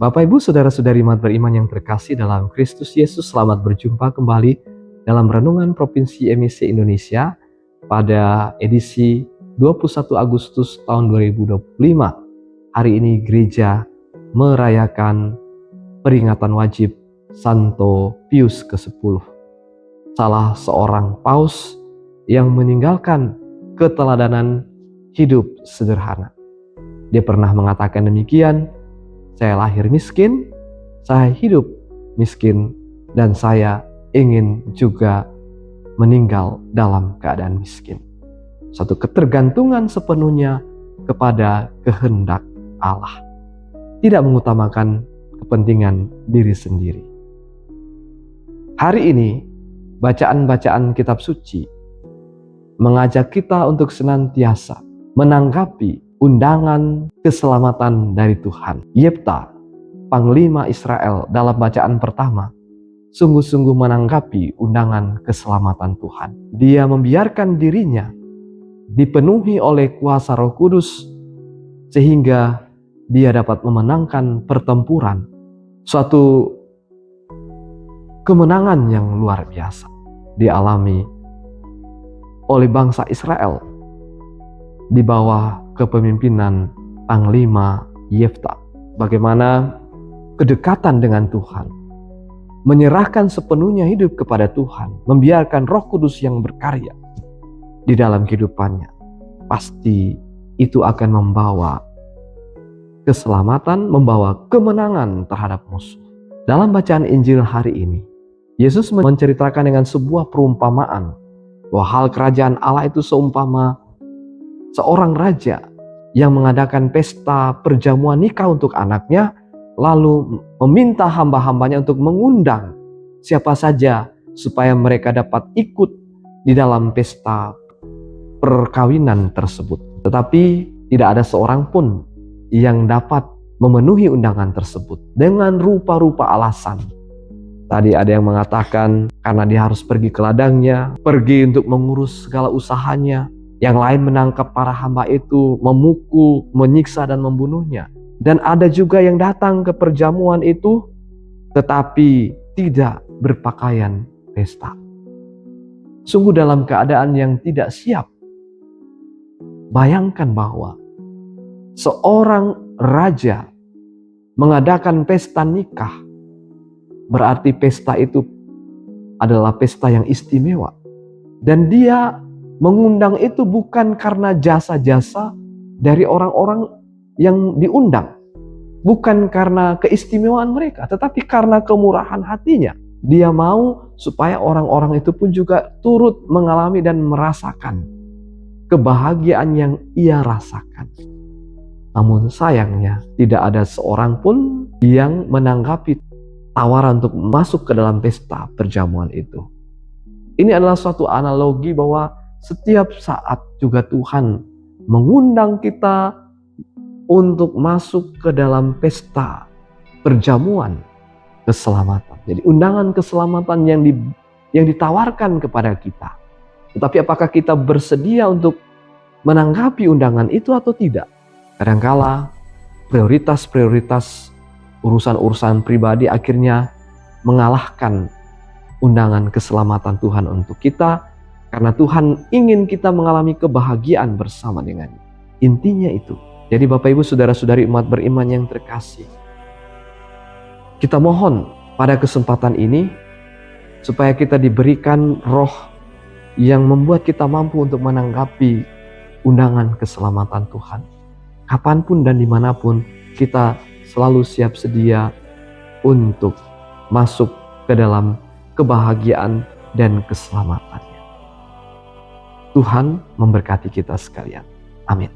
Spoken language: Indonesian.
Bapak, Ibu, Saudara-saudari umat beriman yang terkasih dalam Kristus Yesus, selamat berjumpa kembali dalam Renungan Provinsi MIC Indonesia pada edisi 21 Agustus tahun 2025. Hari ini gereja merayakan peringatan wajib Santo Pius ke-10, salah seorang paus yang meninggalkan keteladanan hidup sederhana. Dia pernah mengatakan demikian, "Saya lahir miskin, saya hidup miskin, dan saya ingin juga meninggal dalam keadaan miskin." Satu ketergantungan sepenuhnya kepada kehendak Allah, tidak mengutamakan kepentingan diri sendiri. Hari ini, bacaan-bacaan kitab suci mengajak kita untuk senantiasa menanggapi undangan keselamatan dari Tuhan. Yefta, panglima Israel, dalam bacaan pertama sungguh-sungguh menanggapi undangan keselamatan Tuhan. Dia membiarkan dirinya dipenuhi oleh kuasa Roh Kudus sehingga dia dapat memenangkan pertempuran, suatu kemenangan yang luar biasa dialami oleh bangsa Israel di bawah kepemimpinan Panglima Yefta. Bagaimana kedekatan dengan Tuhan, menyerahkan sepenuhnya hidup kepada Tuhan, membiarkan Roh Kudus yang berkarya di dalam kehidupannya, pasti itu akan membawa keselamatan, membawa kemenangan terhadap musuh. Dalam bacaan Injil hari ini, Yesus menceritakan dengan sebuah perumpamaan bahwa hal kerajaan Allah itu seumpama seorang raja yang mengadakan pesta perjamuan nikah untuk anaknya, lalu meminta hamba-hambanya untuk mengundang siapa saja supaya mereka dapat ikut di dalam pesta perkawinan tersebut. Tetapi tidak ada seorang pun yang dapat memenuhi undangan tersebut dengan rupa-rupa alasan. Tadi ada yang mengatakan karena dia harus pergi ke ladangnya, pergi untuk mengurus segala usahanya. Yang lain menangkap para hamba itu, memukul, menyiksa, dan membunuhnya. Dan ada juga yang datang ke perjamuan itu tetapi tidak berpakaian pesta. Sungguh dalam keadaan yang tidak siap. Bayangkan bahwa seorang raja mengadakan pesta nikah, berarti pesta itu adalah pesta yang istimewa. Dan dia mengundang itu bukan karena jasa-jasa dari orang-orang yang diundang, bukan karena keistimewaan mereka, tetapi karena kemurahan hatinya. Dia mau supaya orang-orang itu pun juga turut mengalami dan merasakan kebahagiaan yang ia rasakan. Namun sayangnya tidak ada seorang pun yang menanggapi tawaran untuk masuk ke dalam pesta perjamuan itu. Ini adalah suatu analogi bahwa setiap saat juga Tuhan mengundang kita untuk masuk ke dalam pesta perjamuan keselamatan. Jadi undangan keselamatan yang ditawarkan kepada kita. Tetapi apakah kita bersedia untuk menanggapi undangan itu atau tidak? Kadangkala prioritas-prioritas urusan-urusan pribadi akhirnya mengalahkan undangan keselamatan Tuhan untuk kita, karena Tuhan ingin kita mengalami kebahagiaan bersama dengannya. Intinya itu. Jadi Bapak, Ibu, Saudara-saudari umat beriman yang terkasih, kita mohon pada kesempatan ini supaya kita diberikan roh yang membuat kita mampu untuk menanggapi undangan keselamatan Tuhan. Kapanpun dan dimanapun kita selalu siap sedia untuk masuk ke dalam kebahagiaan dan keselamatannya. Tuhan memberkati kita sekalian. Amin.